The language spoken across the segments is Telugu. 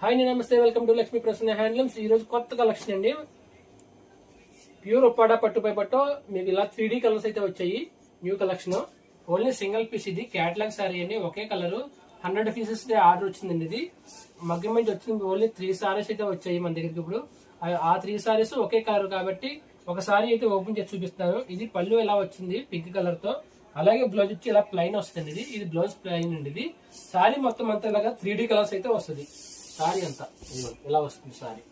హాయ్ నమస్తే, welcome to Lakshmi Prasanna handlooms. ఈ రోజు కొత్త కలెక్షన్ అండి. ప్యూర్ ఉప్పాడ పట్టుపై పట్టు మీకు ఇలా 3D కలర్స్ అయితే వచ్చాయి. New collection, only single piece. ఇది క్యాటలాగ్ సారీ అండి, ఒకే కలర్ 100 పీసెస్ ఆర్డర్ వచ్చిందండి. ఇది మగ్గం నుంచి వచ్చింది. ఓన్లీ 3 సారీస్ అయితే వచ్చాయి మన దగ్గరికి. ఇప్పుడు ఆ 3 సారీస్ ఒకే కలర్ కాబట్టి ఒక సారీ అయితే ఓపెన్ చేసి చూపిస్తాను. ఇది పళ్ళు ఎలా వచ్చింది పింక్ కలర్ తో, అలాగే బ్లౌజ్ వచ్చి ఇలా ప్లెయిన్ వస్తుంది. ఇది బ్లౌజ్ ప్లెయిన్ అండి. ఇది సారీ మొత్తం అంతా ఇలాగా 3D కలర్స్ అయితే వస్తుంది. సారీ అంతా ఇలా వస్తుంది సారీ.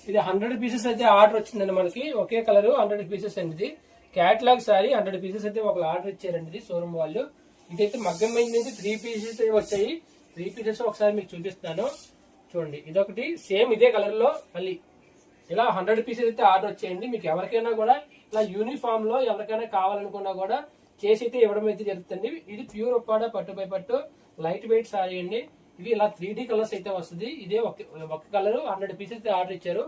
ఇది 100 పీసెస్ అయితే ఆర్డర్ వచ్చిందండి మనకి, ఒకే కలర్ 100 పీసెస్ అండి. ఇది క్యాటలాగ్ సారీ 100 పీసెస్ అయితే ఒక ఆర్డర్ ఇచ్చారండి. ఇది షోరూమ్ వాళ్ళు. ఇదైతే మగ్గం నుంచి 3 పీసెస్ వచ్చాయి. 3 పీసెస్ ఒకసారి మీకు చూపిస్తాను చూడండి. ఇదొకటి సేమ్ ఇదే కలర్ లో మళ్ళీ ఇలా 100 పీసెస్ అయితే ఆర్డర్ వచ్చాయండి. మీకు ఎవరికైనా కూడా ఇలా యూనిఫామ్ లో ఎవరికైనా కావాలనుకున్నా కూడా చేసి అయితే ఇవ్వడం అయితే జరుగుతుంది. ఇది ప్యూర్ ఉప్పాడ పట్టుపై పట్టు లైట్ వెయిట్ సారీ అండి. ఇది ఇలా 3D కలర్స్ అయితే వస్తుంది. ఇదే ఒక కలర్ 100 పీసెస్ అయితే ఆర్డర్ ఇచ్చారు.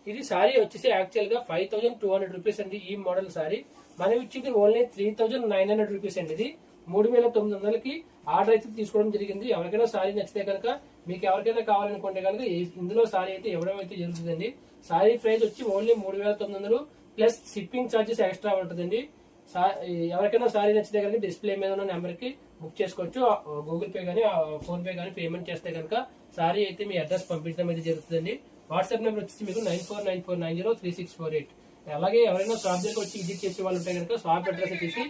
ఇది సారీ వచ్చేసి యాక్చువల్ గా 5200 రూపీస్ అండి. ఈ మోడల్ సారీ మనం ఇచ్చింది ఓన్లీ 3900 రూపీస్ అండి. ఇది 3900కి ఆర్డర్ అయితే తీసుకోవడం జరిగింది. ఎవరికైనా సారీ నచ్చితే కనుక, మీకు ఎవరికైనా కావాలనుకుంటే కనుక ఇందులో సారీ అయితే ఇవ్వడం అయితే జరుగుతుందండి. సారీ ప్రైస్ వచ్చి only 3900 plus shipping charges extra ఉంటుందండి. ఎవరికైనా సారీ నచ్చితే కనుక డిస్ప్లే మీద ఉన్న నెంబర్ కి బుక్ చేసుకోవచ్చు. గూగుల్ పే గానీ ఫోన్ పే గానీ పేమెంట్ చేస్తే కనుక సారీ అయితే మీ అడ్రస్ పంపించడం అయితే జరుగుతుందండి. వాట్సాప్ నెంబర్ వచ్చి మీకు 9494903648. అలాగే ఎవరైనా షాప్ దగ్గర వచ్చి విజిట్ చేసే వాళ్ళు ఉంటే కనుక షాప్ అడ్రస్ వచ్చేసి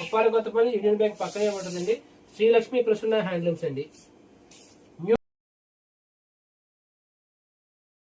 ఉప్పాడ కొత్తపల్లి యూనియన్ బ్యాంక్ పక్కనే ఉంటుందండి. శ్రీలక్ష్మీ ప్రసన్న హ్యాండ్లూమ్స్ అండి.